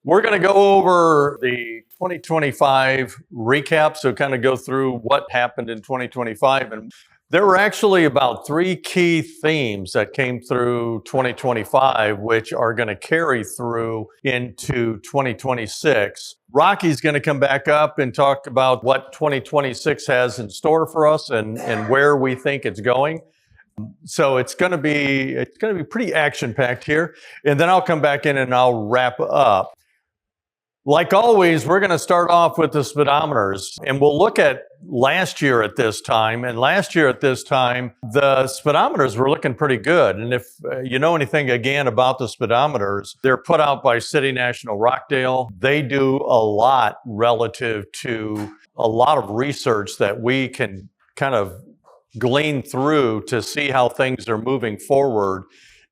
We're going to go over the 2025 recap, so kind of go through what happened in 2025. And there were actually about three key themes that came through 2025, which are going to carry through into 2026. Rocky's going to come back up and talk about what 2026 has in store for us and where we think it's going. So it's going to be pretty action-packed here. And then I'll come back in and I'll wrap up. Like always, we're going to start off with the speedometers, and we'll look at last year at this time. And last year at this time, the speedometers were looking pretty good. And if you know anything again about the speedometers, they're put out by City National Rockdale. They do a lot relative to a lot of research that we can kind of glean through to see how things are moving forward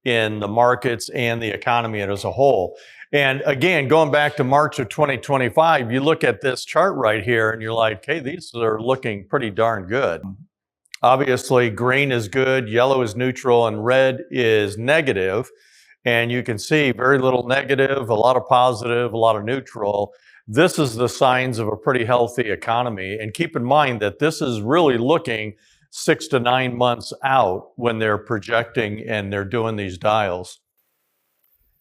in the markets and the economy as a whole. And again, going back to March of 2025, you look at this chart right here and you're like, hey, these are looking pretty darn good. Obviously, green is good, yellow is neutral, and red is negative. And you can see very little negative, a lot of positive, a lot of neutral. This is the signs of a pretty healthy economy. And keep in mind that this is really looking 6 to 9 months out when they're projecting and they're doing these dials.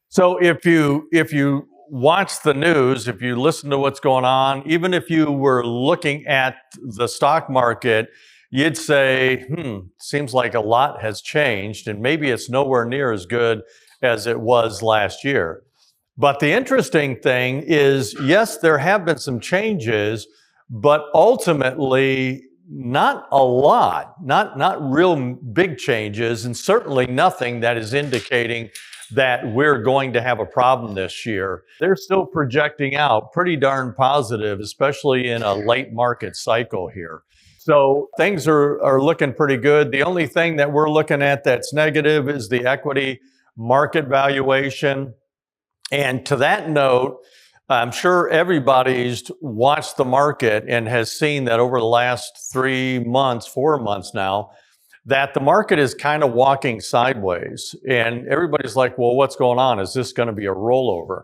So if you watch the news, if you listen to what's going on, even if you were looking at the stock market, you'd say, seems like a lot has changed and maybe it's nowhere near as good as it was last year. But the interesting thing is, yes, there have been some changes, but ultimately not a lot, not real big changes, and certainly nothing that is indicating that we're going to have a problem this year. They're still projecting out pretty darn positive, especially in a late market cycle here. So things are looking pretty good. The only thing that we're looking at that's negative is the equity market valuation. And to that note, I'm sure everybody's watched the market and has seen that over the last 3 months, 4 months now, that the market is kind of walking sideways. And everybody's like, well, what's going on? Is this going to be a rollover?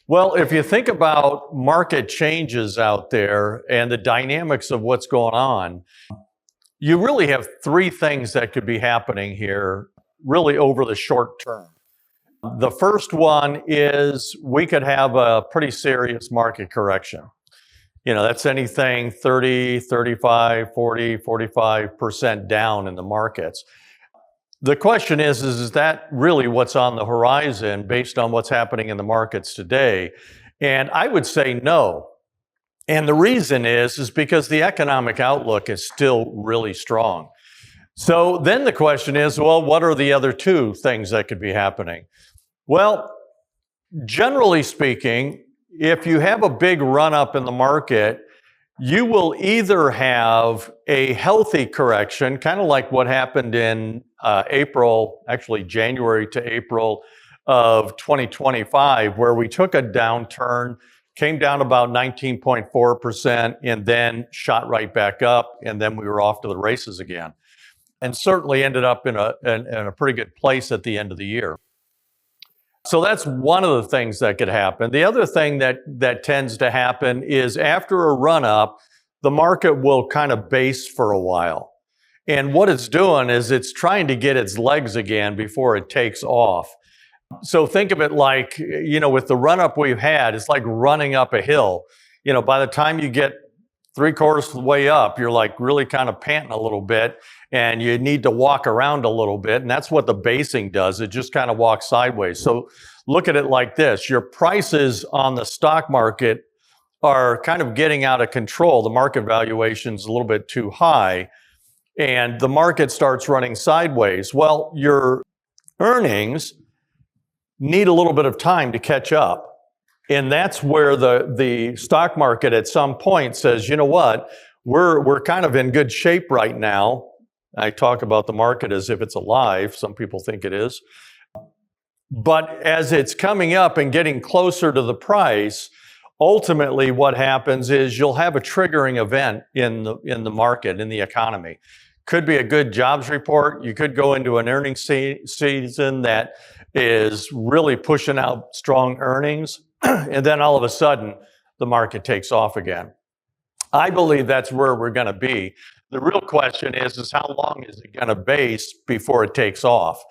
Well, if you think about market changes out there and the dynamics of what's going on, you really have three things that could be happening here really over the short term. The first one is we could have a pretty serious market correction. You know, that's anything 30, 35, 40, 45% down in the markets. The question is that really what's on the horizon based on what's happening in the markets today? And I would say no. And the reason is because the economic outlook is still really strong. So then the question is, well, what are the other two things that could be happening? Well, generally speaking, if you have a big run up in the market, you will either have a healthy correction, kind of like what happened in April, actually January to April of 2025, where we took a downturn, came down about 19.4%, and then shot right back up, and then we were off to the races again. And certainly ended up in a pretty good place at the end of the year. So that's one of the things that could happen. The other thing that tends to happen is after a run up, the market will kind of base for a while. And what it's doing is it's trying to get its legs again before it takes off. So think of it like, you know, with the run up we've had, it's like running up a hill. You know, by the time you get 3/4 of the way up, you're like really kind of panting a little bit and you need to walk around a little bit. And that's what the basing does. It just kind of walks sideways. So look at it like this. Your prices on the stock market are kind of getting out of control. The market valuation is a little bit too high and the market starts running sideways. Well, your earnings need a little bit of time to catch up. And that's where the stock market at some point says, you know what, we're kind of in good shape right now. I talk about the market as if it's alive. Some people think it is. But as it's coming up and getting closer to the price, ultimately what happens is you'll have a triggering event in the market, in the economy. Could be a good jobs report. You could go into an earnings season that is really pushing out strong earnings. and then all of a sudden the market takes off again. I believe that's where we're going to be. The real question is how long is it going to base before it takes off?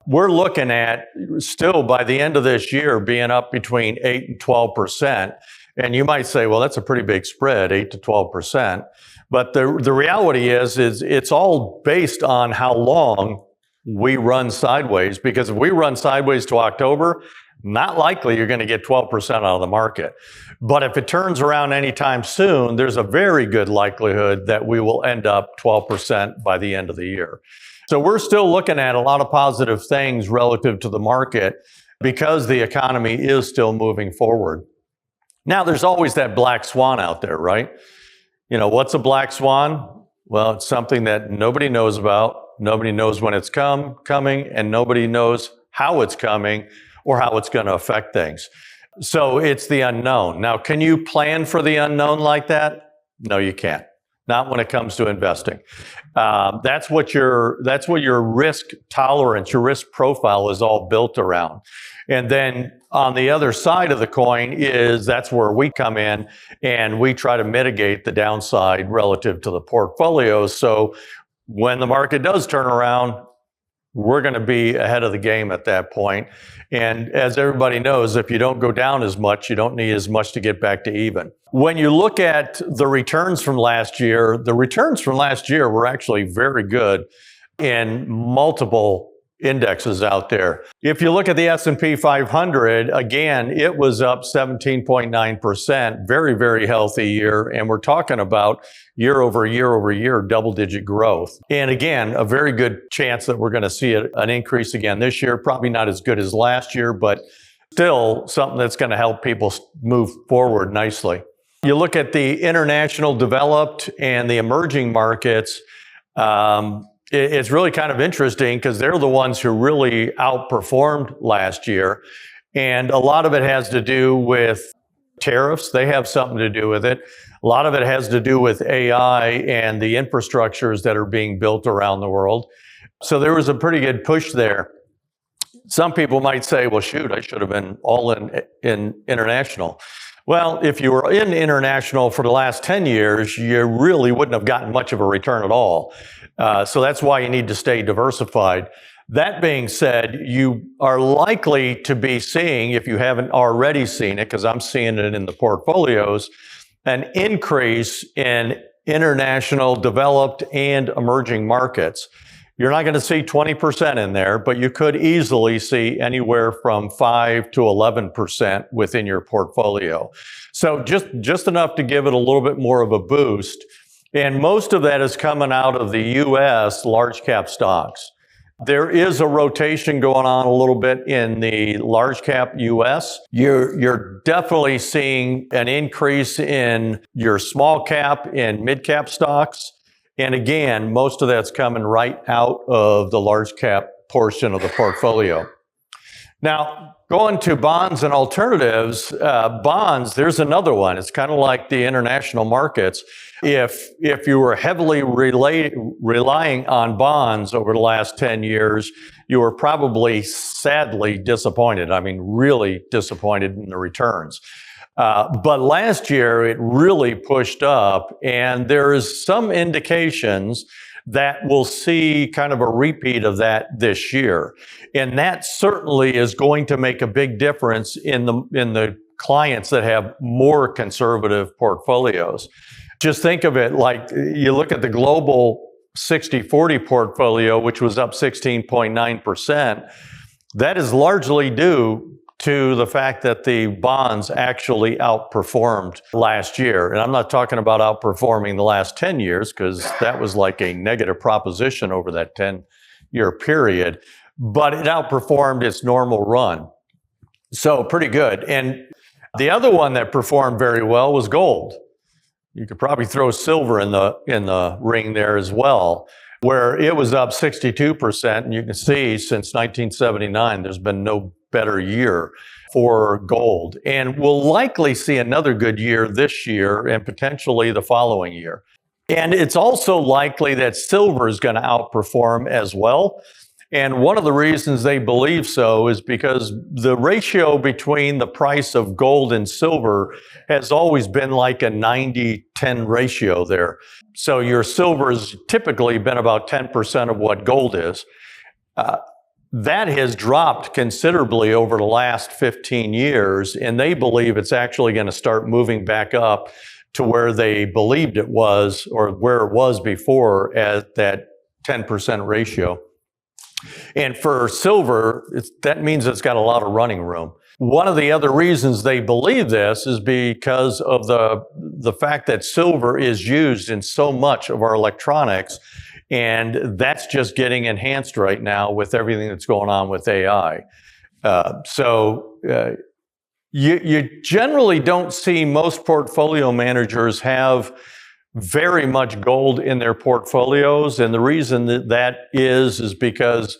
We're looking at still by the end of this year being up between 8 and 12%. And you might say, well, that's a pretty big spread, 8 to 12%. But the reality is it's all based on how long we run sideways. Because if we run sideways to October, not likely you're going to get 12% out of the market. But if it turns around anytime soon, there's a very good likelihood that we will end up 12% by the end of the year. So we're still looking at a lot of positive things relative to the market because the economy is still moving forward. Now, there's always that black swan out there, right? You know, what's a black swan? Well, it's something that nobody knows about. Nobody knows when it's coming, and nobody knows how it's coming or how it's going to affect things. So it's the unknown. Now, can you plan for the unknown like that? No, you can't. Not when it comes to investing. That's what your risk tolerance, your risk profile is all built around. And then on the other side of the coin that's where we come in and we try to mitigate the downside relative to the portfolio. So when the market does turn around, we're going to be ahead of the game at that point. And as everybody knows, if you don't go down as much, you don't need as much to get back to even. When you look at the returns from last year, the returns from last year were actually very good in multiple indexes out there. If you look at the S&P 500, again, it was up 17.9%, very, very healthy year. And we're talking about year over year double-digit growth. And again, a very good chance that we're going to see an increase again this year. Probably not as good as last year, but still something that's going to help people move forward nicely. You look at the international developed and the emerging markets, it's really kind of interesting because they're the ones who really outperformed last year. And a lot of it has to do with tariffs. They have something to do with it. A lot of it has to do with AI and the infrastructures that are being built around the world. So there was a pretty good push there. Some people might say, well, shoot, I should have been all in international. Well, if you were in international for the last 10 years, you really wouldn't have gotten much of a return at all. So that's why you need to stay diversified. That being said, you are likely to be seeing, if you haven't already seen it, because I'm seeing it in the portfolios, an increase in international developed and emerging markets. You're not going to see 20% in there, but you could easily see anywhere from 5 to 11% within your portfolio. So just enough to give it a little bit more of a boost. And most of that is coming out of the U.S. large cap stocks. There is a rotation going on a little bit in the large cap U.S. You're definitely seeing an increase in your small cap and mid cap stocks. And again, most of that's coming right out of the large cap portion of the portfolio. Now, going to bonds and alternatives, bonds, there's another one. It's kind of like the international markets. If you were heavily relying on bonds over the last 10 years, you were probably sadly disappointed. I mean, really disappointed in the returns. But last year, it really pushed up, and there is some indications that we'll see kind of a repeat of that this year. And that certainly is going to make a big difference in the clients that have more conservative portfolios. Just think of it like you look at the global 60-40 portfolio, which was up 16.9%. That is largely due to the fact that the bonds actually outperformed last year. And I'm not talking about outperforming the last 10 years, because that was like a negative proposition over that 10-year period, but it outperformed its normal run. So pretty good. And the other one that performed very well was gold. You could probably throw silver in the ring there as well, where it was up 62%. And you can see since 1979, there's been no better year for gold. And we'll likely see another good year this year and potentially the following year. And it's also likely that silver is going to outperform as well. And one of the reasons they believe so is because the ratio between the price of gold and silver has always been like a 90-10 ratio there. So your silver has typically been about 10% of what gold is. That has dropped considerably over the last 15 years, and they believe it's actually going to start moving back up to where they believed it was, or where it was before, at that 10% ratio. And for silver, that means it's got a lot of running room. One of the other reasons they believe this is because of the fact that silver is used in so much of our electronics, and that's just getting enhanced right now with everything that's going on with AI. You generally don't see most portfolio managers have very much gold in their portfolios, and the reason that is because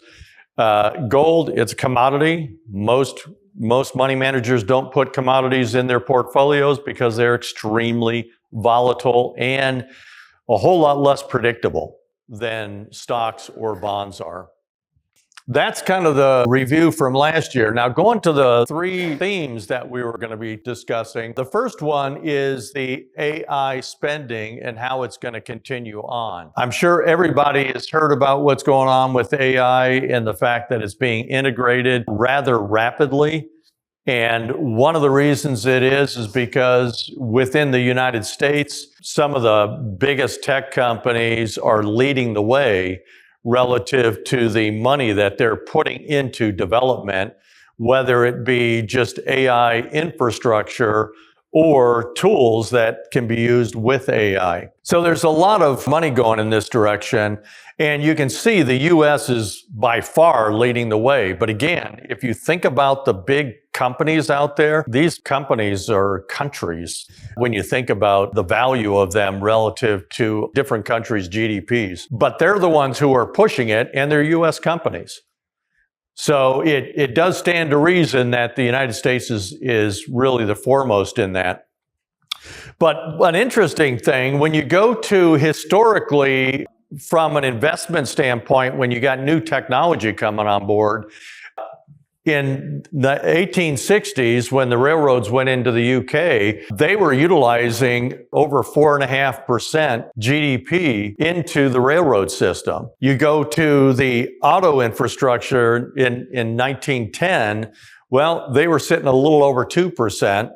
gold, it's a commodity. Most money managers don't put commodities in their portfolios because they're extremely volatile and a whole lot less predictable than stocks or bonds are. That's kind of the review from last year. Now, going to the three themes that we were going to be discussing. The first one is the AI spending and how it's going to continue on. I'm sure everybody has heard about what's going on with AI and the fact that it's being integrated rather rapidly. And one of the reasons it is because within the United States, some of the biggest tech companies are leading the way relative to the money that they're putting into development, whether it be just AI infrastructure or tools that can be used with AI. So there's a lot of money going in this direction, and you can see the US is by far leading the way. But again, if you think about the big companies out there, these companies are countries when you think about the value of them relative to different countries' GDPs. But they're the ones who are pushing it, and they're US companies. So it does stand to reason that the United States is really the foremost in that. But an interesting thing, when you go to historically, from an investment standpoint, when you got new technology coming on board, in the 1860s, when the railroads went into the UK, they were utilizing over 4.5% GDP into the railroad system. You go to the auto infrastructure in 1910, well, they were sitting a little over 2%.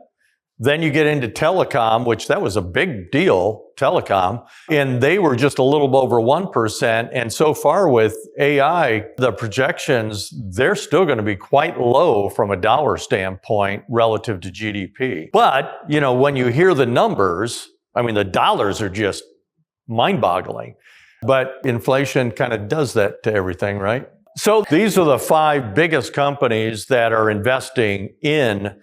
Then you get into telecom, which that was a big deal, telecom, and they were just a little over 1%. And so far with AI, the projections, they're still going to be quite low from a dollar standpoint relative to GDP. But, you know, when you hear the numbers, I mean, the dollars are just mind-boggling. But inflation kind of does that to everything, right? So these are the 5 biggest companies that are investing in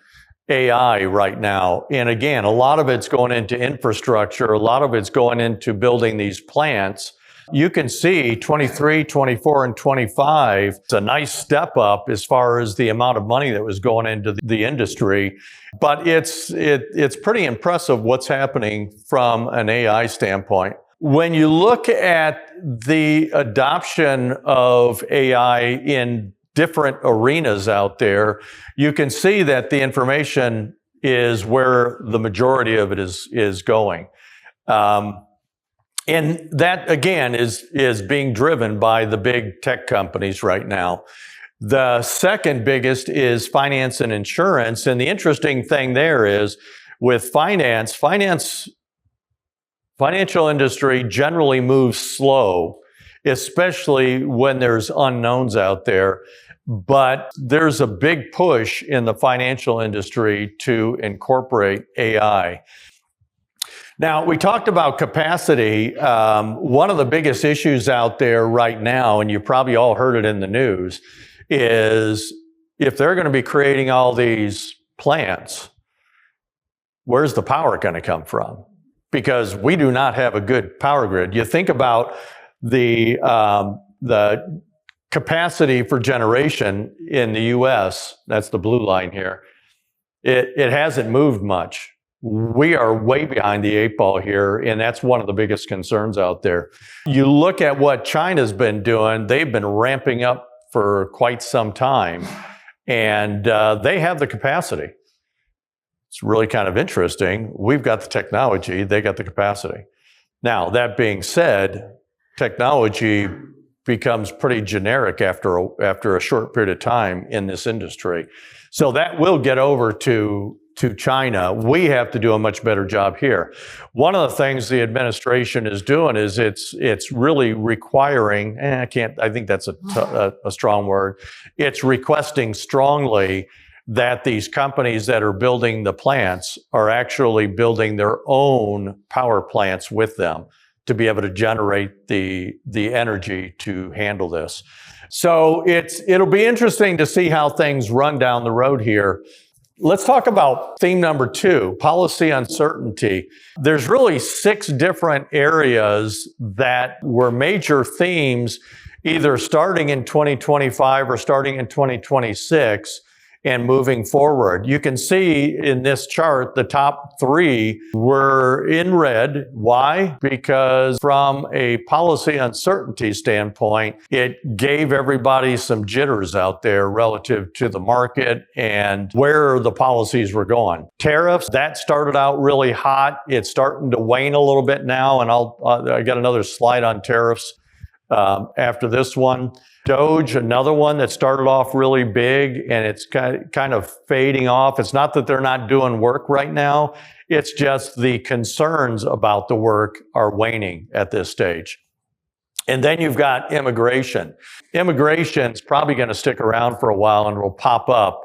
AI right now. And again, a lot of it's going into infrastructure. A lot of it's going into building these plants. You can see 23, 24, and 25. It's a nice step up as far as the amount of money that was going into the industry. But it's pretty impressive what's happening from an AI standpoint. When you look at the adoption of AI in different arenas out there, you can see that the information is where the majority of it is going. And that, again, is being driven by the big tech companies right now. The second biggest is finance and insurance. And the interesting thing there is with financial industry generally moves slow, especially when there's unknowns out there. But there's a big push in the financial industry to incorporate AI. Now, we talked about capacity. One of the biggest issues out there right now, and you probably all heard it in the news, is if they're going to be creating all these plants, where's the power going to come from? Because we do not have a good power grid. You think about the capacity for generation in the US, that's the blue line here, it hasn't moved much. We are way behind the 8 ball here, and that's one of the biggest concerns out there. You look at what China's been doing, they've been ramping up for quite some time, and they have the capacity. It's really kind of interesting. We've got the technology, they got the capacity. Now, that being said, technology becomes pretty generic after a short period of time in this industry. So that will get over to China. We have to do a much better job here. One of the things the administration is doing is it's really requiring, I think that's a strong word. It's requesting strongly that these companies that are building the plants are actually building their own power plants with them to be able to generate the energy to handle this. So it'll be interesting to see how things run down the road here. Let's talk about theme number 2, policy uncertainty. There's really 6 different areas that were major themes, either starting in 2025 or starting in 2026 and moving forward. You can see in this chart, the top 3 were in red. Why? Because from a policy uncertainty standpoint, it gave everybody some jitters out there relative to the market and where the policies were going. Tariffs, that started out really hot. It's starting to wane a little bit now, and I got another slide on tariffs after this one. Doge, another one that started off really big and it's kind of fading off. It's not that they're not doing work right now. It's just the concerns about the work are waning at this stage. And then you've got immigration. Immigration's probably going to stick around for a while and will pop up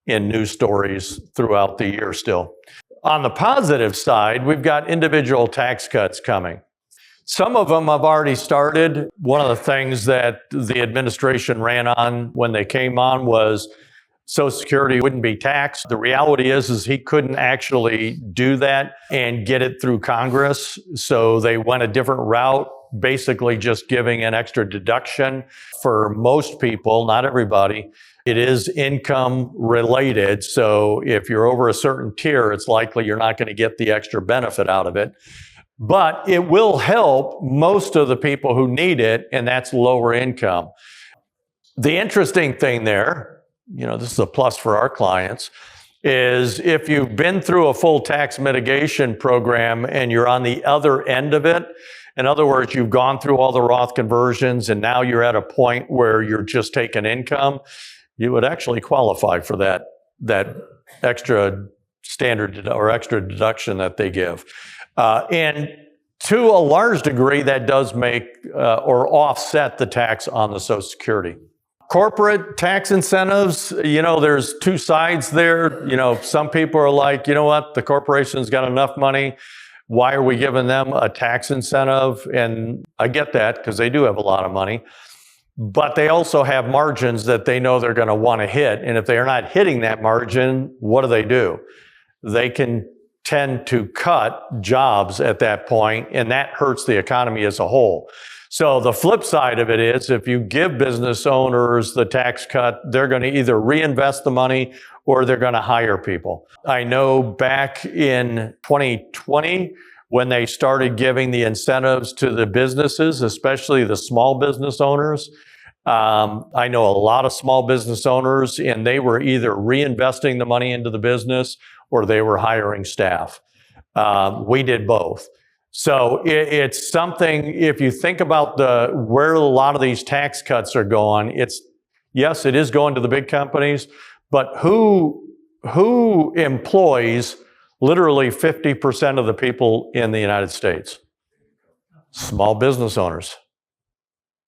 in news stories throughout the year still. On the positive side, we've got individual tax cuts coming. Some of them have already started. One of the things that the administration ran on when they came on was Social Security wouldn't be taxed. The reality is he couldn't actually do that and get it through Congress. So they went a different route, basically just giving an extra deduction for most people, not everybody. It is income related. So if you're over a certain tier, it's likely you're not going to get the extra benefit out of it. But it will help most of the people who need it, and that's lower income. The interesting thing there, this is a plus for our clients, is if you've been through a full tax mitigation program and you're on the other end of it, in other words, you've gone through all the Roth conversions and now you're at a point where you're just taking income, you would actually qualify for that extra standard or extra deduction that they give. And to a large degree, that does make or offset the tax on the Social Security. Corporate tax incentives, there's 2 sides there. Some people are like, you know what, the corporation's got enough money. Why are we giving them a tax incentive? And I get that because they do have a lot of money. But they also have margins that they know they're going to want to hit. And if they're not hitting that margin, what do? They can tend to cut jobs at that point, and that hurts the economy as a whole. So the flip side of it is if you give business owners the tax cut, they're going to either reinvest the money or they're going to hire people. I know back in 2020, when they started giving the incentives to the businesses, especially the small business owners, I know a lot of small business owners, and they were either reinvesting the money into the business or they were hiring staff. We did both. So it's something, if you think about where a lot of these tax cuts are going, yes, it is going to the big companies, but who employs literally 50% of the people in the United States? Small business owners.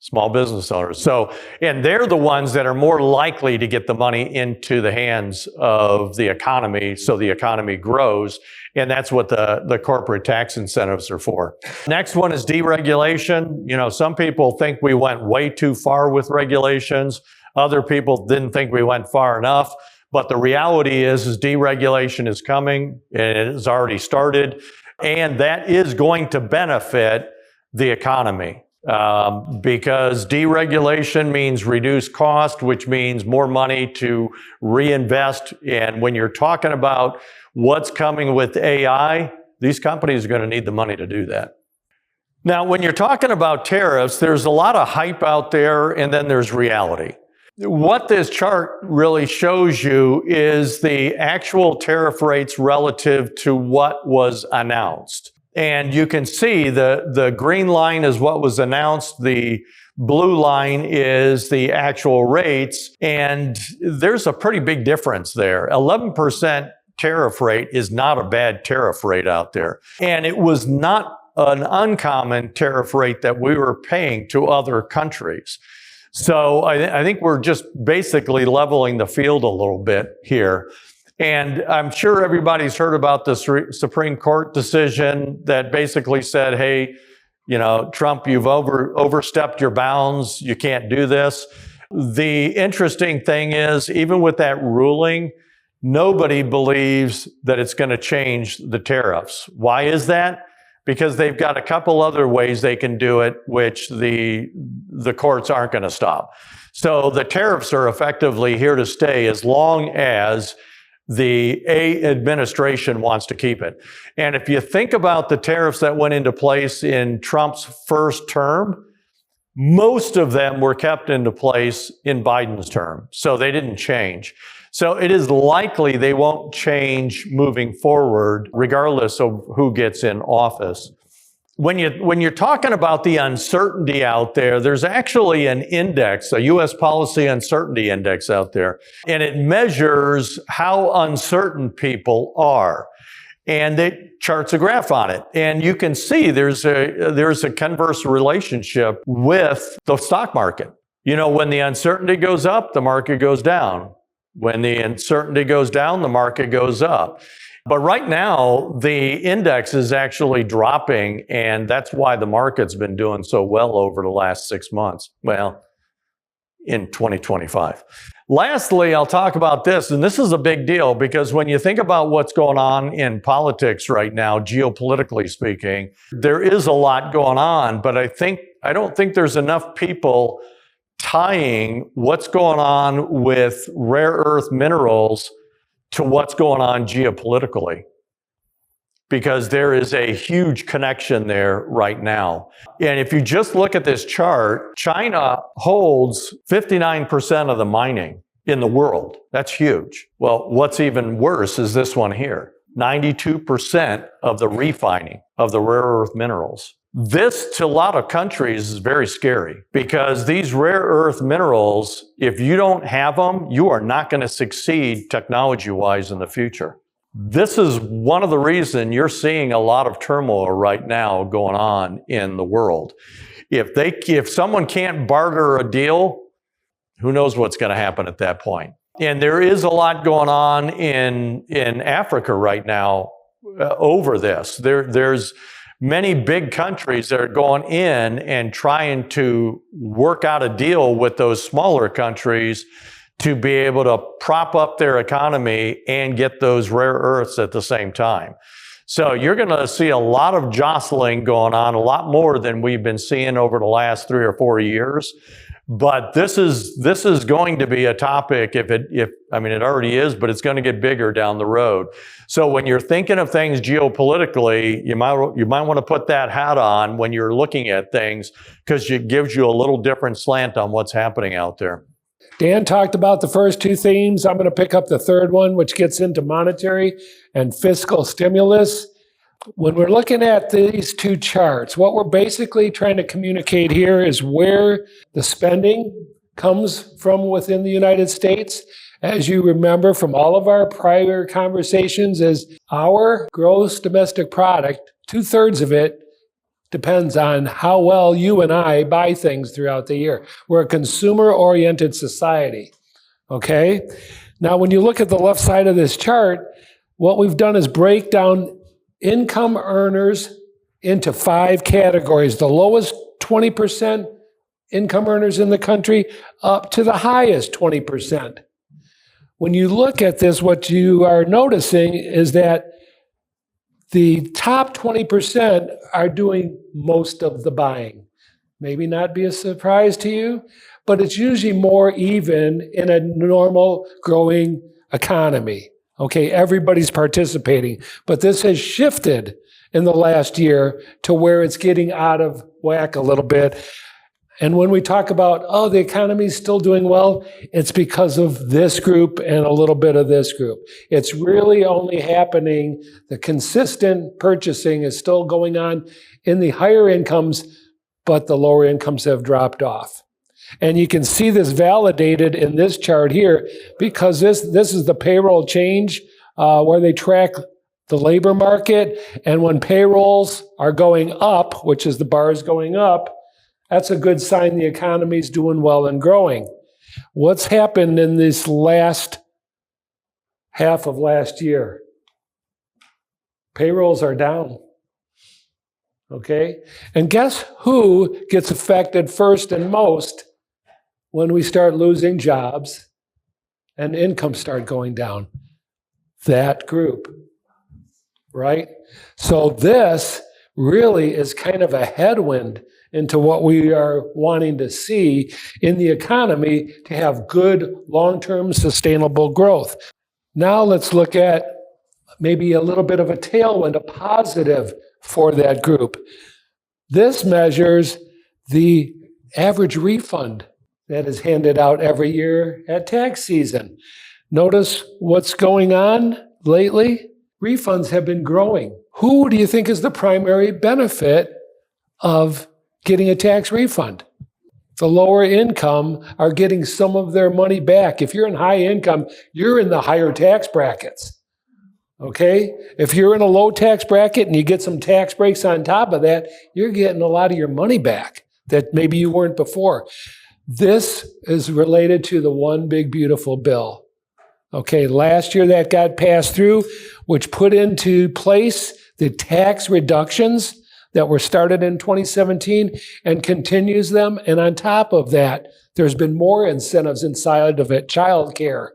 Small business owners. So, and they're the ones that are more likely to get the money into the hands of the economy so the economy grows. And that's what the corporate tax incentives are for. Next one is deregulation. Some people think we went way too far with regulations. Other people didn't think we went far enough. But the reality is deregulation is coming, and it has already started. And that is going to benefit the economy. Because deregulation means reduced cost, which means more money to reinvest. And when you're talking about what's coming with AI, these companies are going to need the money to do that. Now, when you're talking about tariffs, there's a lot of hype out there, and then there's reality. what this chart really shows you is the actual tariff rates relative to what was announced. And you can see the green line is what was announced, the blue line is the actual rates, and there's a pretty big difference there. 11% tariff rate is not a bad tariff rate out there. And it was not an uncommon tariff rate that we were paying to other countries. So I think we're just basically leveling the field a little bit here. And I'm sure everybody's heard about the Supreme Court decision that basically said, hey, Trump, you've overstepped your bounds. You can't do this. The interesting thing is, even with that ruling, nobody believes that it's going to change the tariffs. Why is that? Because they've got a couple other ways they can do it, which the courts aren't going to stop. So the tariffs are effectively here to stay as long as the administration wants to keep it. And if you think about the tariffs that went into place in Trump's first term, most of them were kept into place in Biden's term. So they didn't change. So it is likely they won't change moving forward, regardless of who gets in office. When you're talking about the uncertainty out there, there's actually an index, a U.S. policy uncertainty index out there, and it measures how uncertain people are. And it charts a graph on it. And you can see there's a converse relationship with the stock market. When the uncertainty goes up, the market goes down. When the uncertainty goes down, the market goes up. But right now, the index is actually dropping, and that's why the market's been doing so well over the last 6 months. Well, in 2025. Lastly, I'll talk about this, and this is a big deal because when you think about what's going on in politics right now, geopolitically speaking, there is a lot going on, but I don't think there's enough people tying what's going on with rare earth minerals to what's going on geopolitically, because there is a huge connection there right now. And if you just look at this chart, China holds 59% of the mining in the world. That's huge. Well, what's even worse is this one here, 92% of the refining of the rare earth minerals. This, to a lot of countries, is very scary because these rare earth minerals, if you don't have them, you are not going to succeed technology-wise in the future. This is one of the reasons you're seeing a lot of turmoil right now going on in the world. If someone can't barter a deal, who knows what's going to happen at that point? And there is a lot going on in Africa right now over this. There's many big countries that are going in and trying to work out a deal with those smaller countries to be able to prop up their economy and get those rare earths at the same time. So you're going to see a lot of jostling going on, a lot more than we've been seeing over the last 3 or 4 years. But this is going to be a topic it already is, but it's going to get bigger down the road. So when you're thinking of things geopolitically, you might want to put that hat on when you're looking at things, because it gives you a little different slant on what's happening out there. Dan talked about the first two themes. I'm going to pick up the third one, which gets into monetary and fiscal stimulus. When we're looking at these two charts, what we're basically trying to communicate here is where the spending comes from within the United States. As you remember from all of our prior conversations, is our gross domestic product, 2/3 of it depends on how well you and I buy things throughout the year. We're a consumer-oriented society, okay? Now, when you look at the left side of this chart, what we've done is break down income earners into 5 categories. The lowest 20% income earners in the country up to the highest 20%. When you look at this, what you are noticing is that the top 20% are doing most of the buying. Maybe not be a surprise to you, but it's usually more even in a normal growing economy. Okay, everybody's participating, but this has shifted in the last year to where it's getting out of whack a little bit. And when we talk about, oh, the economy's still doing well, it's because of this group and a little bit of this group. It's really only happening, the consistent purchasing is still going on in the higher incomes, but the lower incomes have dropped off. And you can see this validated in this chart here, because this is the payroll change where they track the labor market. And when payrolls are going up, which is the bars going up, that's a good sign the economy's doing well and growing. What's happened in this last half of last year? Payrolls are down. Okay? And guess who gets affected first and most when we start losing jobs and incomes start going down? That group. Right? So this really is kind of a headwind into what we are wanting to see in the economy to have good long-term sustainable growth. Now let's look at maybe a little bit of a tailwind, a positive for that group. This measures the average refund that is handed out every year at tax season. Notice what's going on lately? Refunds have been growing. Who do you think is the primary benefit of getting a tax refund? The lower income are getting some of their money back. If you're in high income, you're in the higher tax brackets. Okay? If you're in a low tax bracket and you get some tax breaks on top of that, you're getting a lot of your money back that maybe you weren't before. This is related to the One Big Beautiful Bill. Okay, last year that got passed through, which put into place the tax reductions that were started in 2017 and continues them. And on top of that, there's been more incentives inside of it. Childcare,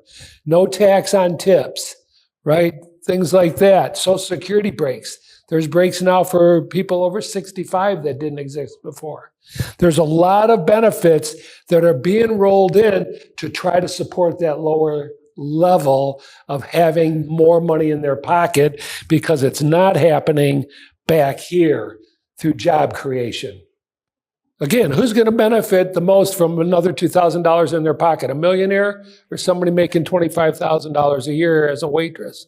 no tax on tips, right? Things like that. Social Security breaks. There's breaks now for people over 65 that didn't exist before. There's a lot of benefits that are being rolled in to try to support that lower level of having more money in their pocket, because it's not happening back here through job creation. Again, who's going to benefit the most from another $2,000 in their pocket? A millionaire or somebody making $25,000 a year as a waitress?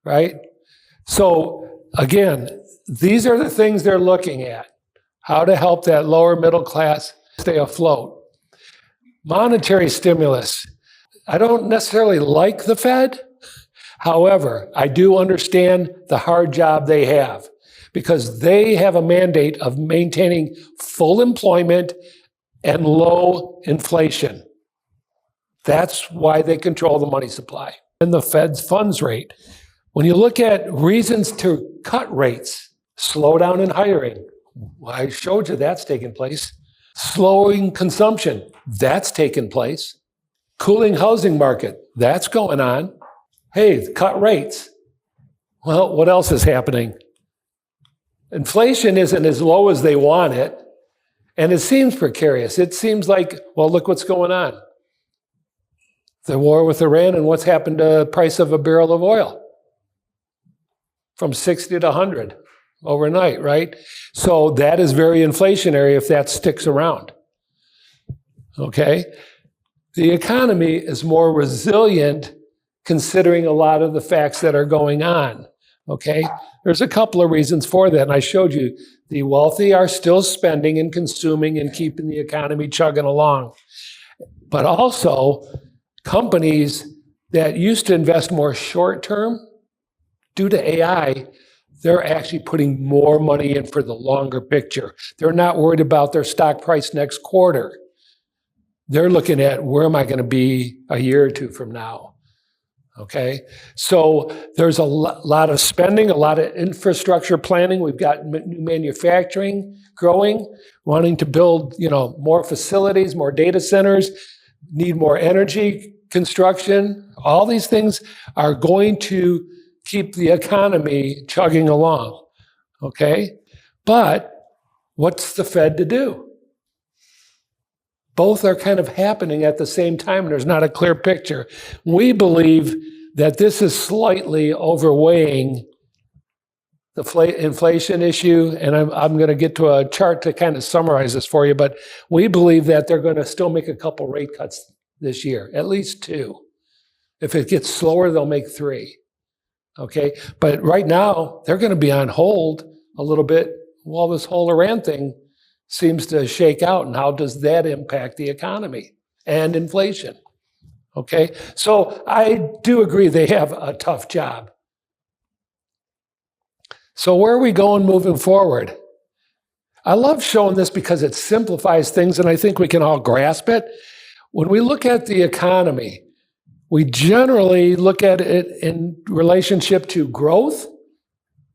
Right? So again, these are the things they're looking at. How to help that lower middle class stay afloat. Monetary stimulus. I don't necessarily like the Fed. However, I do understand the hard job they have, because they have a mandate of maintaining full employment and low inflation. That's why they control the money supply and the Fed's funds rate. When you look at reasons to cut rates, slowdown in hiring. Well, I showed you that's taken place. Slowing consumption, that's taken place. Cooling housing market, that's going on. Hey, cut rates. Well, what else is happening? Inflation isn't as low as they want it, and it seems precarious. It seems like, well, look what's going on. The war with Iran, and what's happened to the price of a barrel of oil? From 60 to 100 overnight, right? So that is very inflationary if that sticks around. Okay? The economy is more resilient considering a lot of the facts that are going on. Okay? There's a couple of reasons for that, and I showed you. The wealthy are still spending and consuming and keeping the economy chugging along. But also, companies that used to invest more short-term, due to AI, they're actually putting more money in for the longer picture. They're not worried about their stock price next quarter. They're looking at, where am I going to be a year or two from now? Okay, so there's a lot of spending, a lot of infrastructure planning. We've got new manufacturing growing, wanting to build, more facilities, more data centers, need more energy construction. All these things are going to keep the economy chugging along. Okay, but what's the Fed to do? Both are kind of happening at the same time, and there's not a clear picture. We believe that this is slightly overweighing inflation issue, and I'm going to get to a chart to kind of summarize this for you, but we believe that they're going to still make a couple rate cuts this year, at least 2. If it gets slower, they'll make 3. Okay, but right now they're going to be on hold a little bit while this whole Iran thing seems to shake out. And how does that impact the economy and inflation? Okay, so I do agree they have a tough job. So where are we going moving forward? I love showing this because it simplifies things, and I think we can all grasp it. When we look at the economy, we generally look at it in relationship to growth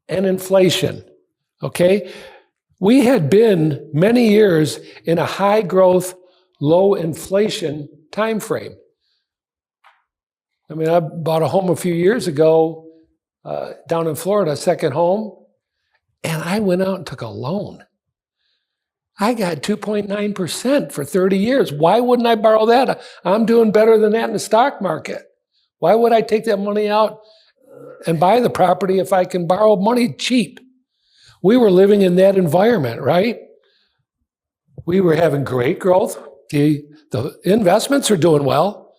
and inflation, okay? We had been many years in a high growth, low inflation time frame. I mean, I bought a home a few years ago down in Florida, a second home, and I went out and took a loan. I got 2.9% for 30 years. Why wouldn't I borrow that? I'm doing better than that in the stock market. Why would I take that money out and buy the property if I can borrow money cheap? We were living in that environment, right? We were having great growth. The investments are doing well,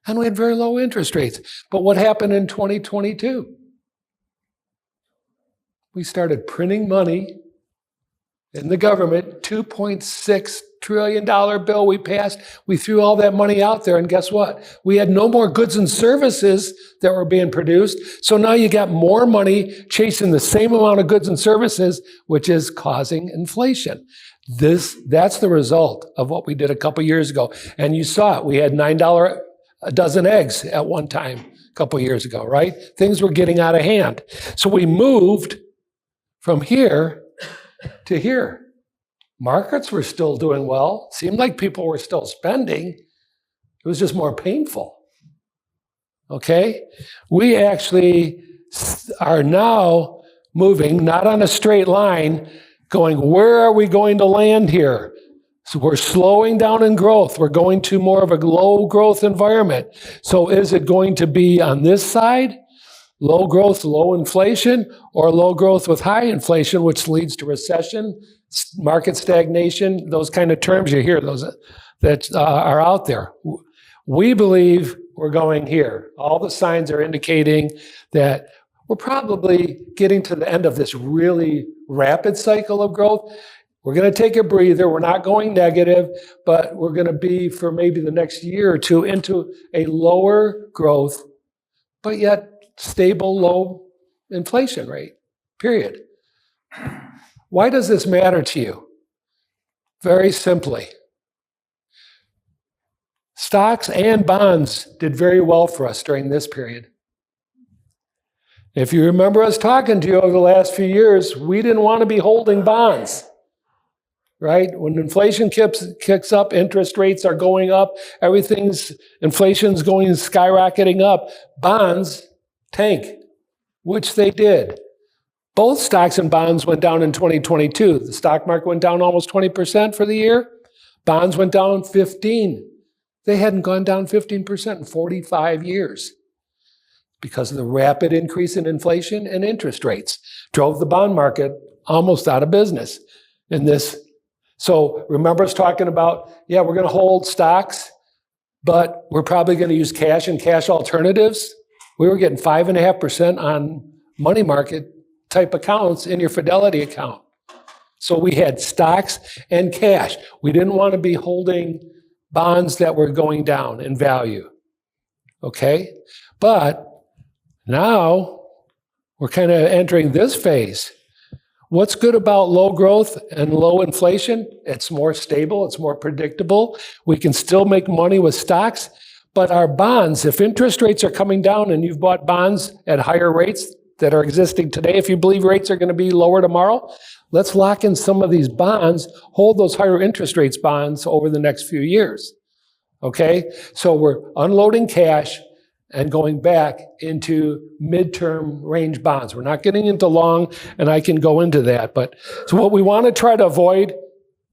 and we had very low interest rates. But what happened in 2022? We started printing money in the government, $2.6 trillion bill we passed. We threw all that money out there, and guess what? We had no more goods and services that were being produced. So now you got more money chasing the same amount of goods and services, which is causing inflation. That's the result of what we did a couple years ago. And you saw it. We had $9 a dozen eggs at one time a couple years ago, right? Things were getting out of hand. So we moved from here to here. Markets were still doing well. Seemed like people were still spending. It was just more painful. Okay? We actually are now moving, not on a straight line, going, where are we going to land here? So we're slowing down in growth. We're going to more of a low growth environment. So is it going to be on this side? Low growth, low inflation, or low growth with high inflation, which leads to recession, market stagnation, those kind of terms you hear, those that are out there. We believe we're going here. All the signs are indicating that we're probably getting to the end of this really rapid cycle of growth. We're going to take a breather. We're not going negative, but we're going to be, for maybe the next year or two, into a lower growth, but yet stable, low inflation rate, period. Why does this matter to you? Very simply. Stocks and bonds did very well for us during this period. If you remember us talking to you over the last few years, we didn't want to be holding bonds, right? When inflation kicks up, interest rates are going up, inflation's going skyrocketing up, bonds tank, which they did. Both stocks and bonds went down in 2022. The stock market went down almost 20% for the year. Bonds went down 15%. They hadn't gone down 15% in 45 years because of the rapid increase in inflation and interest rates. Drove the bond market almost out of business in this. So remember us talking about, we're going to hold stocks, but we're probably going to use cash and cash alternatives. We were getting 5.5% on money market type accounts in your Fidelity account. So we had stocks and cash. We didn't want to be holding bonds that were going down in value. Okay? But now we're kind of entering this phase. What's good about low growth and low inflation? It's more stable, it's more predictable. We can still make money with stocks. But our bonds, if interest rates are coming down and you've bought bonds at higher rates that are existing today, if you believe rates are going to be lower tomorrow, let's lock in some of these bonds, hold those higher interest rates bonds over the next few years. Okay? So we're unloading cash and going back into midterm range bonds. We're not getting into long, and I can go into that. But so what we want to try to avoid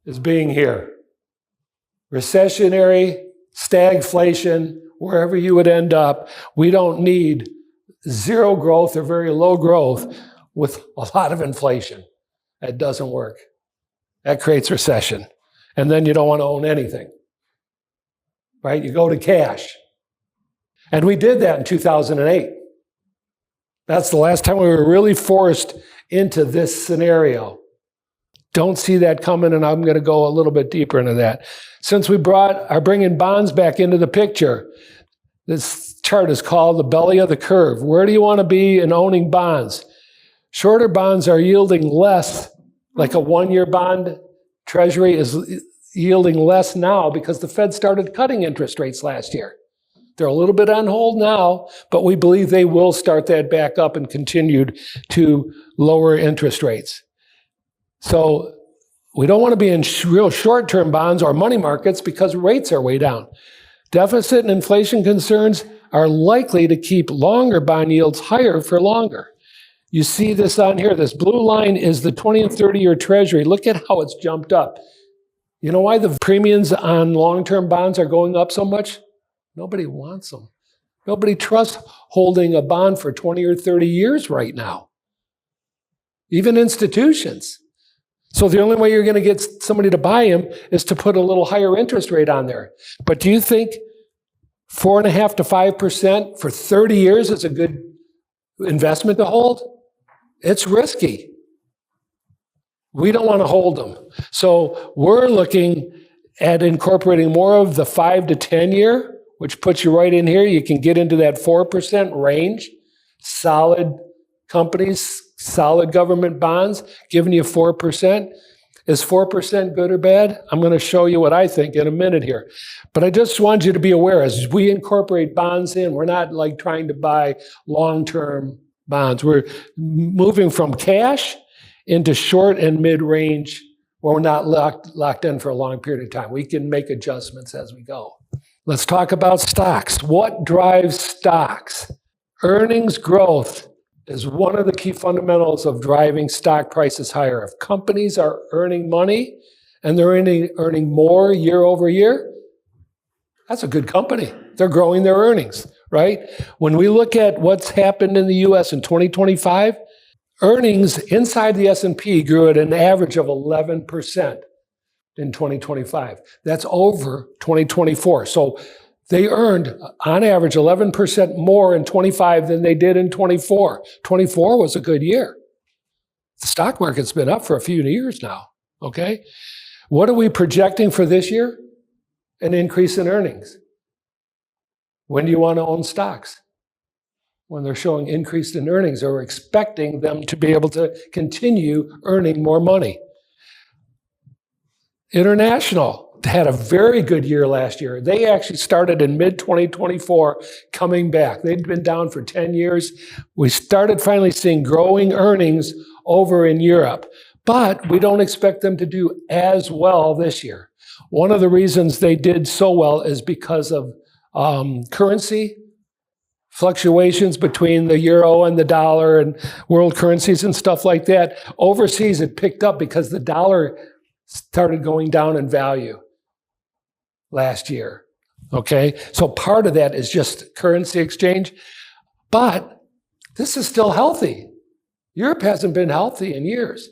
is being here. Recessionary, stagflation, wherever you would end up, we don't need zero growth or very low growth. with a lot of inflation. That doesn't work. That creates recession. And then you don't want to own anything, right? You go to cash. And we did that in 2008. That's the last time we were really forced into this scenario. Don't see that coming, and I'm going to go a little bit deeper into that. Since we are bringing bonds back into the picture, this chart is called the belly of the curve. Where do you want to be in owning bonds? Shorter bonds are yielding less, like a one-year bond. Treasury is yielding less now because the Fed started cutting interest rates last year. They're a little bit on hold now, but we believe they will start that back up and continued to lower interest rates. So we don't want to be in real short-term bonds or money markets because rates are way down. Deficit and inflation concerns are likely to keep longer bond yields higher for longer. You see this on here. This blue line is the 20 and 30-year Treasury. Look at how it's jumped up. You know why the premiums on long-term bonds are going up so much? Nobody wants them. Nobody trusts holding a bond for 20 or 30 years right now. Even institutions. So the only way you're going to get somebody to buy them is to put a little higher interest rate on there. But do you think 4.5% to 5% for 30 years is a good investment to hold? It's risky. We don't want to hold them. So we're looking at incorporating more of the 5 to 10 year, which puts you right in here. You can get into that 4% range. Solid companies, solid government bonds, giving you 4%. Is 4% good or bad? I'm going to show you what I think in a minute here. But I just want you to be aware, as we incorporate bonds in, we're not like trying to buy long-term bonds. We're moving from cash into short and mid-range where we're not locked in for a long period of time. We can make adjustments as we go. Let's talk about stocks. What drives stocks? Earnings growth is one of the key fundamentals of driving stock prices higher. If companies are earning money and they're earning more year over year, that's a good company. They're growing their earnings, right? When we look at what's happened in the U.S. in 2025, earnings inside the S&P grew at an average of 11% in 2025. That's over 2024. So they earned, on average, 11% more in 25 than they did in 24. 24 was a good year. The stock market's been up for a few years now, okay? What are we projecting for this year? An increase in earnings. When do you want to own stocks? When they're showing increase in earnings or expecting them to be able to continue earning more money. International had a very good year last year. They actually started in mid-2024 coming back. They'd been down for 10 years. We started finally seeing growing earnings over in Europe, but we don't expect them to do as well this year. One of the reasons they did so well is because of currency fluctuations between the euro and the dollar and world currencies and stuff like that. Overseas, it picked up because the dollar started going down in value last year, okay? So part of that is just currency exchange, but this is still healthy. Europe hasn't been healthy in years.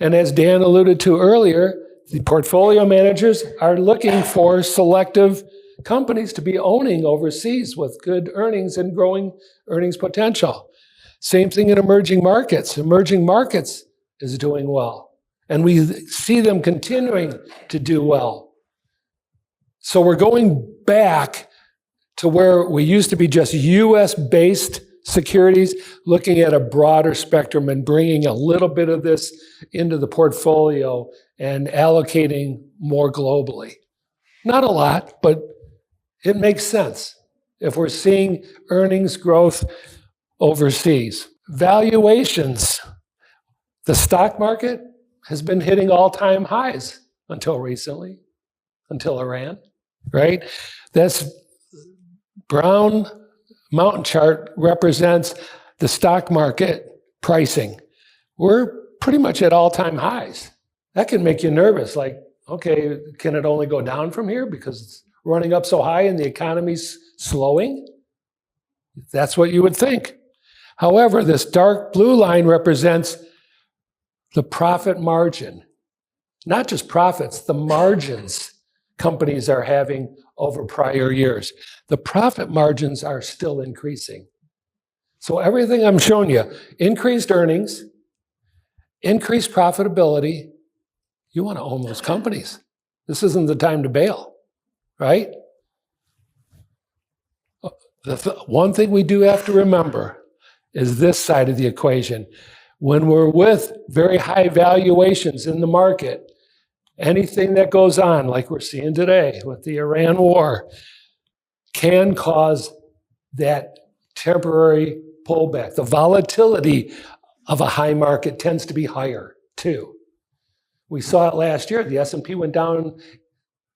And as Dan alluded to earlier, the portfolio managers are looking for selective companies to be owning overseas with good earnings and growing earnings potential. Same thing in emerging markets. Emerging markets is doing well, and we see them continuing to do well. So we're going back to where we used to be just US-based securities, looking at a broader spectrum and bringing a little bit of this into the portfolio and allocating more globally. Not a lot, but it makes sense if we're seeing earnings growth overseas. Valuations. The stock market has been hitting all-time highs until recently, until Iran, right? This brown mountain chart represents the stock market pricing. We're pretty much at all-time highs. That can make you nervous, like, okay, can it only go down from here because it's running up so high and the economy's slowing? That's what you would think. However, this dark blue line represents the profit margin. Not just profits, the margins companies are having over prior years. The profit margins are still increasing. So everything I'm showing you, increased earnings, increased profitability, you want to own those companies. This isn't the time to bail, right? One thing we do have to remember is this side of the equation. When we're with very high valuations in the market, anything that goes on, like we're seeing today with the Iran war, can cause that temporary pullback. The volatility of a high market tends to be higher, too. We saw it last year. The S&P went down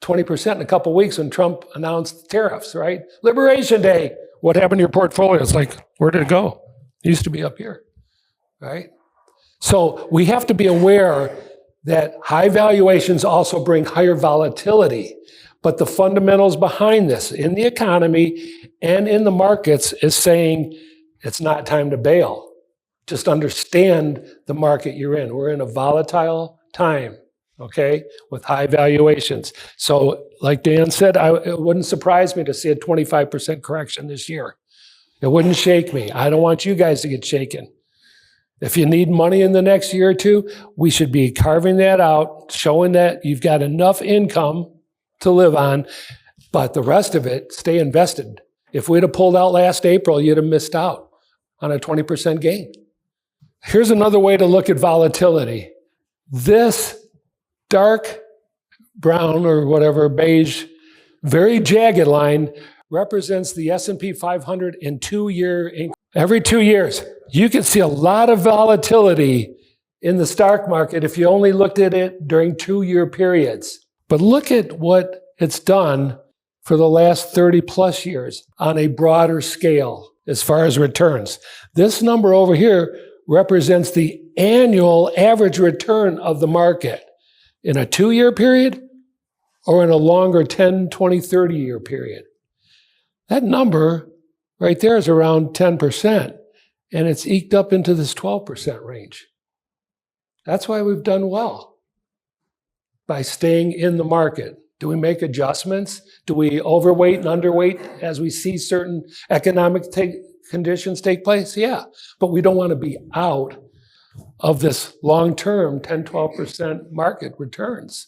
20% in a couple of weeks when Trump announced tariffs, right? Liberation Day. What happened to your portfolio? It's like, where did it go? It used to be up here, right? So we have to be aware that high valuations also bring higher volatility. But the fundamentals behind this in the economy and in the markets is saying it's not time to bail. Just understand the market you're in. We're in a volatile time, okay, with high valuations. So like Dan said, it wouldn't surprise me to see a 25% correction this year. It wouldn't shake me. I don't want you guys to get shaken. If you need money in the next year or two, we should be carving that out, showing that you've got enough income to live on, but the rest of it, stay invested. If we'd have pulled out last April, you'd have missed out on a 20% gain. Here's another way to look at volatility. This dark brown or whatever, beige, very jagged line represents the S&P 500 in 2-year increments. Every 2 years, you can see a lot of volatility in the stock market if you only looked at it during 2-year periods. But look at what it's done for the last 30 plus years on a broader scale as far as returns. This number over here represents the annual average return of the market in a 2-year period or in a longer 10, 20, 30-year period. That number right there is around 10%, and it's eked up into this 12% range. That's why we've done well, by staying in the market. Do we make adjustments? Do we overweight and underweight as we see certain economic conditions take place? Yeah, but we don't want to be out of this long-term 10, 12% market returns.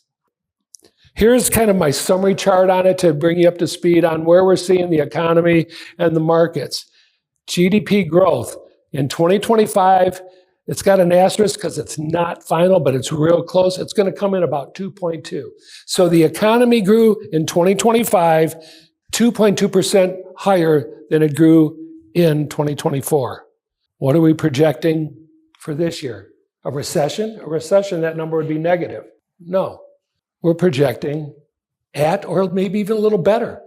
Here's kind of my summary chart on it to bring you up to speed on where we're seeing the economy and the markets. GDP growth in 2025, it's got an asterisk because it's not final, but it's real close. It's going to come in about 2.2. So the economy grew in 2025, 2.2% higher than it grew in 2024. What are we projecting for this year? A recession? A recession, that number would be negative. No. We're projecting at, or maybe even a little better.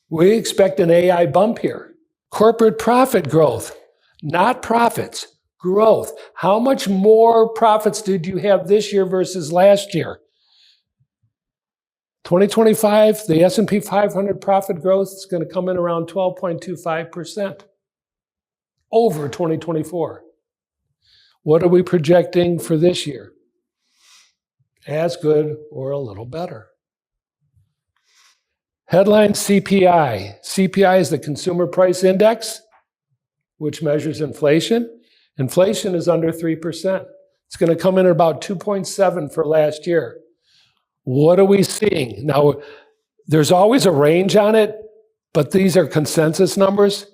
We expect an AI bump here. Corporate profit growth, not profits, growth. How much more profits did you have this year versus last year? 2025, the S&P 500 profit growth is going to come in around 12.25% over 2024. What are we projecting for this year? As good or a little better. Headline CPI. CPI is the Consumer Price Index, which measures inflation. Inflation is under 3%. It's going to come in at about 2.7 for last year. What are we seeing? Now, there's always a range on it, but these are consensus numbers.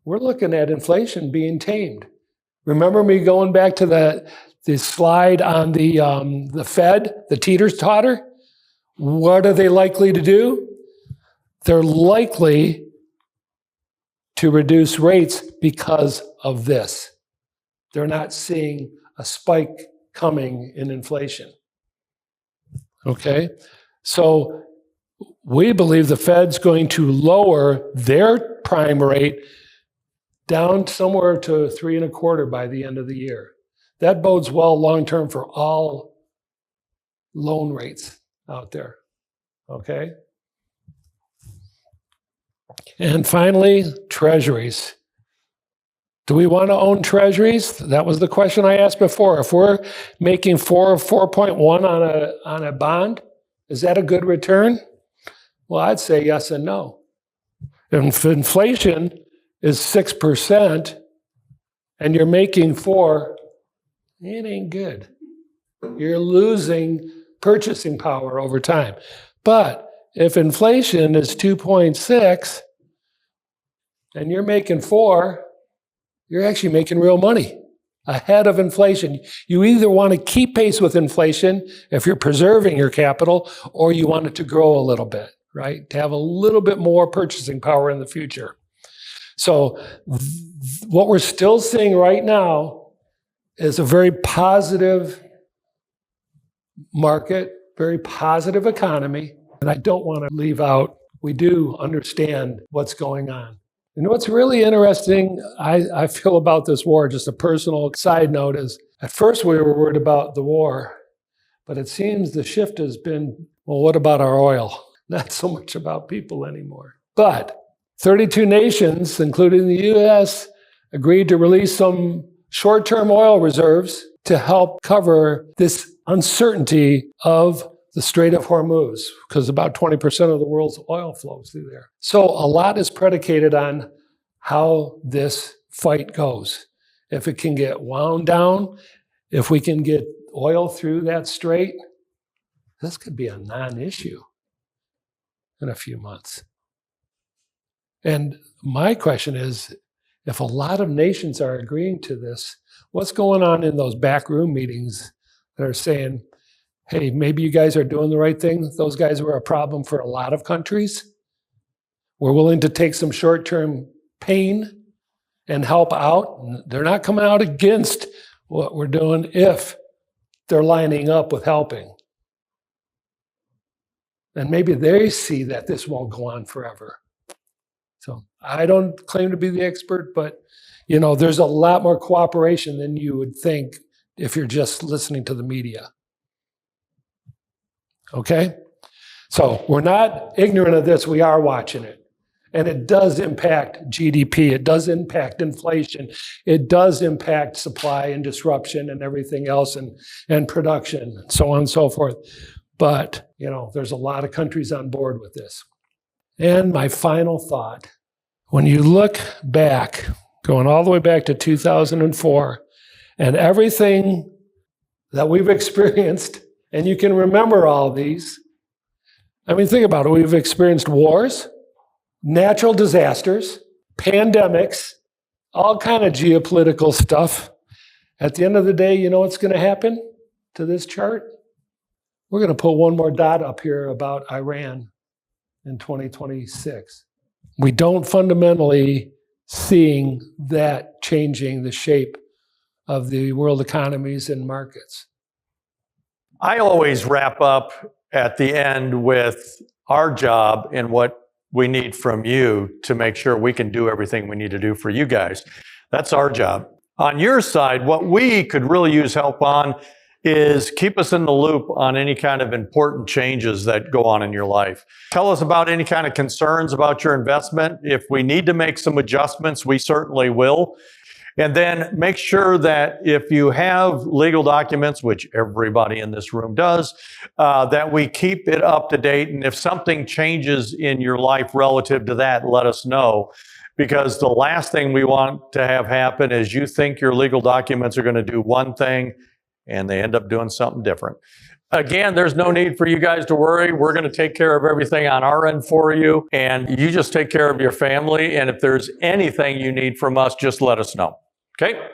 We're looking at inflation being tamed. Remember me going back to the slide on the Fed, the teeter-totter? What are they likely to do? They're likely to reduce rates because of this. They're not seeing a spike coming in inflation. Okay? So we believe the Fed's going to lower their prime rate down somewhere to 3.25 by the end of the year. That bodes well long-term for all loan rates out there, okay? And finally, treasuries. Do we want to own treasuries? That was the question I asked before. If we're making 4.1 on a bond, is that a good return? Well, I'd say yes and no. If inflation is 6% and you're making 4, it ain't good. You're losing purchasing power over time. But if inflation is 2.6 and you're making 4, you're actually making real money ahead of inflation. You either want to keep pace with inflation if you're preserving your capital, or you want it to grow a little bit, right? To have a little bit more purchasing power in the future. So what we're still seeing right now is a very positive market, very positive economy. And I don't want to leave out, we do understand what's going on. You know what's really interesting, I feel about this war, just a personal side note, is at first we were worried about the war, but it seems the shift has been, well, what about our oil? Not so much about people anymore. But 32 nations, including the U.S., agreed to release some short-term oil reserves to help cover this uncertainty of the Strait of Hormuz, because about 20% of the world's oil flows through there. So a lot is predicated on how this fight goes. If it can get wound down, if we can get oil through that strait, this could be a non-issue in a few months. And my question is, if a lot of nations are agreeing to this, what's going on in those backroom meetings that are saying, hey, maybe you guys are doing the right thing? Those guys were a problem for a lot of countries. We're willing to take some short-term pain and help out. They're not coming out against what we're doing if they're lining up with helping. And maybe they see that this won't go on forever. So I don't claim to be the expert, but you know, there's a lot more cooperation than you would think if you're just listening to the media. Okay? So we're not ignorant of this, we are watching it. And it does impact GDP, it does impact inflation, it does impact supply and disruption and everything else, and production, and so on and so forth. But, you know, there's a lot of countries on board with this. And my final thought, when you look back, going all the way back to 2004, and everything that we've experienced, and you can remember all these, I mean, think about it. We've experienced wars, natural disasters, pandemics, all kind of geopolitical stuff. At the end of the day, you know what's going to happen to this chart? We're going to put one more dot up here about Iran in 2026. We don't fundamentally seeing that changing the shape of the world economies and markets. I always wrap up at the end with our job and what we need from you to make sure we can do everything we need to do for you guys. That's our job. On your side, what we could really use help on is keep us in the loop on any kind of important changes that go on in your life. Tell us about any kind of concerns about your investment. If we need to make some adjustments, we certainly will. And then make sure that if you have legal documents, which everybody in this room does, that we keep it up to date. And if something changes in your life relative to that, let us know. Because the last thing we want to have happen is you think your legal documents are going to do one thing and they end up doing something different. Again, there's no need for you guys to worry. We're going to take care of everything on our end for you. And you just take care of your family. And if there's anything you need from us, just let us know. Okay?